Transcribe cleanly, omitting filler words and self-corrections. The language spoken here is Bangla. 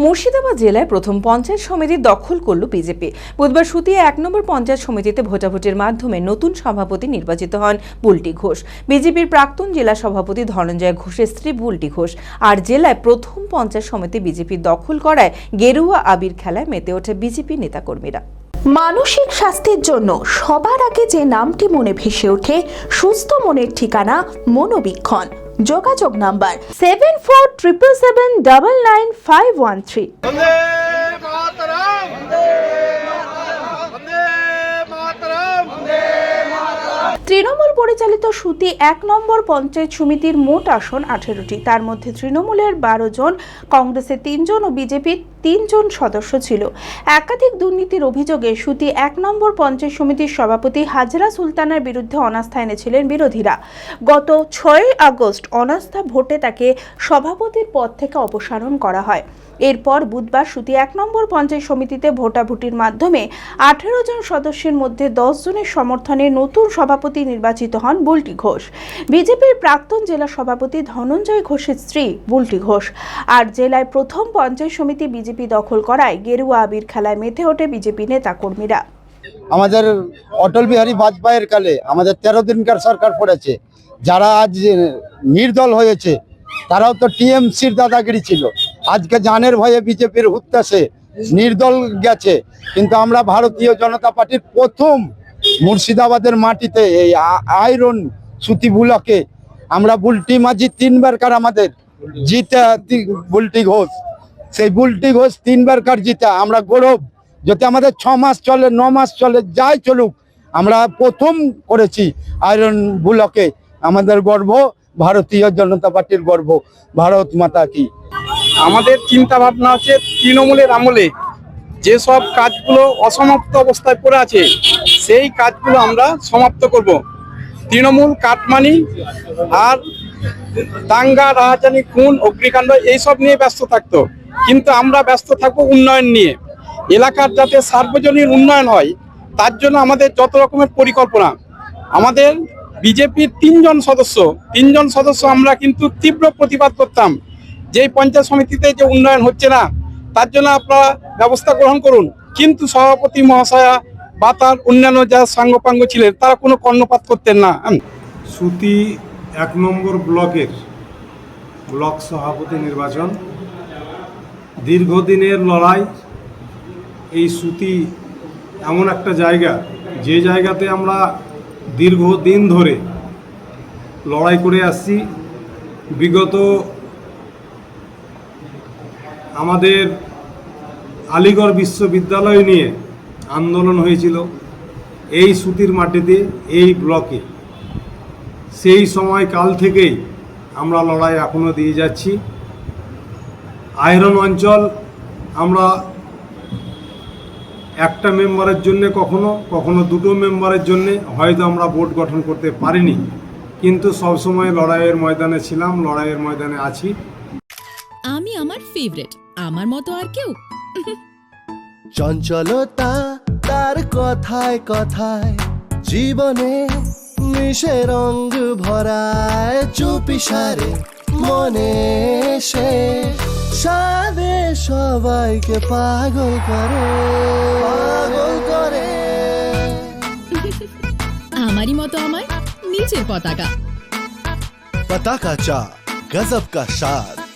মুর্শিদাবাদ জেলায় প্রথম পঞ্চায়েত সমিতি দখল করল বিজেপি। বুধবার সুতিয়া ১ নম্বর পঞ্চায়েত সমিতিতে ভোটাভুটির মাধ্যমে নতুন সভাপতি নির্বাচিত হন বুলটি ঘোষ। বিজেপির প্রাক্তন জেলা সভাপতি ধনঞ্জয় ঘোষের স্ত্রী বুলটি ঘোষ। আর জেলায় প্রথম পঞ্চায়েত সমিতি বিজেপি দখল করায় গেরুয়া আবির খেলায় মেতে ওঠে বিজেপি নেতাকর্মীরা। মানসিক স্বাস্থ্যের জন্য সবার আগে যে নামটি মনে ভেসে ওঠে, সুস্থ মনের ঠিকানা মনোবীক্ষণ। যোগাযোগ নাম্বার 7477799513। তৃণমূল পরিচালিত সুতি ১ নম্বর পঞ্চায়েত সমিতির মোট আসন ১৮টি। তার মধ্যে তৃণমূলের ১২ জন, কংগ্রেসের ৩ জন ও বিজেপির ৩ জন সদস্য ছিল। একাধিক দুর্নীতির অভিযোগে সুতি ১ নম্বর পঞ্চায়েত সমিতির সভাপতি হাজরা সুলতানার বিরুদ্ধে অনাস্থা এনেছিলেন বিরোধীরা। গত ৬ আগস্ট অনাস্থা ভোটে তাকে সভাপতির পদ থেকে অপসারণ করা হয়। এরপর বুধবার সুতি ১ নম্বর পঞ্চায়েত সমিতিতে ভোটাভুটির মাধ্যমে ১৮ জন সদস্যের মধ্যে ১০ জনের সমর্থনে নতুন সভাপতি নির্বাচিত হন বুলটি ঘোষ। বিজেপির প্রাক্তন জেলা সভাপতি ধনঞ্জয় ঘোষের স্ত্রী বুলটি ঘোষ। আর জেলায় প্রথম পঞ্চায়েত সমিতি বিজেপি দখল করায় গেরুয়া আবির খেলায় মেতে ওঠে বিজেপি নেতাকর্মীরা। আমাদের অটল বিহারী বাজপেয়ীর কালে আমাদের 13 দিনকার সরকার পড়েছে। যারা আজ নির্দল হয়েছে তারাও তো টিএমসির দাদাগিরি ছিল। আজকে জানের ভয়ে বিজেপির উত্তাসে নির্দল গেছে। কিন্তু আমরা ভারতীয় জনতা পার্টির প্রথম মুর্শিদাবাদের মাটিতে এই আয়রন সুতি ব্লকে আমরা বুলটি মাঝি 3 বারকার আমাদের জিতা বুলটি ঘোষ। সেই বুলটি ঘোষ 3 বারকার জিতা আমরা গৌরব। যদি আমাদের 6 মাস চলে 9 মাস চলে যাই চলুক, আমরা প্রথম করেছি আয়রন ব্লকে। আমাদের গর্ব, ভারতীয় জনতা পার্টির গর্ব। ভারত মাতা কি। আমাদের চিন্তা ভাবনা হচ্ছে তৃণমূলের আমলে যেসব কাজগুলো অসমাপ্ত অবস্থায় পড়ে আছে সেই কাজগুলো আমরা সমাপ্ত করব। তৃণমূল কাটমানি আর দাঙ্গা, রাহাজানি, খুন, অগ্নিকাণ্ড এইসব নিয়ে ব্যস্ত থাকতো, কিন্তু আমরা ব্যস্ত থাকবো উন্নয়ন নিয়ে। এলাকার যাতে সার্বজনীন উন্নয়ন হয় তার জন্য আমাদের যত রকমের পরিকল্পনা। আমাদের বিজেপির 3 জন সদস্য আমরা কিন্তু তীব্র প্রতিবাদ করতাম যে পঞ্চায়েত সমিতিতে যে উন্নয়ন হচ্ছে না, তার জন্য আপনারা ব্যবস্থা গ্রহণ করুন। কিন্তু সভাপতি মহাশয়া বা তার অন্যান্য যারা সাঙ্গপাঙ্গ ছিলেন তারা কোনো কর্ণপাত করতেন না। সুতি 1 নম্বর ব্লকের ব্লক সভাপতি নির্বাচন দীর্ঘদিনের লড়াই। এই সুতি এমন একটা জায়গা, যে জায়গাতে আমরা দীর্ঘদিন ধরে লড়াই করে আসছি। বিগত আমাদের আলিগড় বিশ্ববিদ্যালয় নিয়ে আন্দোলন হয়েছিল এই সুতির মাটিতে, এই ব্লকে। সেই সময় কাল থেকেই আমরা লড়াই এখনও দিয়ে যাচ্ছি। আয়রন অঞ্চল আমরা একটা মেম্বারের জন্য কখনো 2টো মেম্বারের জন্য হয়তো আমরা বোর্ড গঠন করতে পারিনি, কিন্তু সবসময় লড়াইয়ের ময়দানে ছিলাম, লড়াইয়ের ময়দানে আছি। আমি আমার ফেভারিট, আমার মতো আর কেউ। চঞ্চলতা তার কথায় কথায় জীবনে মিশে রঙ ভরায়, চুপি সারে মনে সে সাদে সবাইকে পাগল করে। আমারই মতো আমার নিচের পতাকা। পতাকা চা, গজব কা স্বাদ।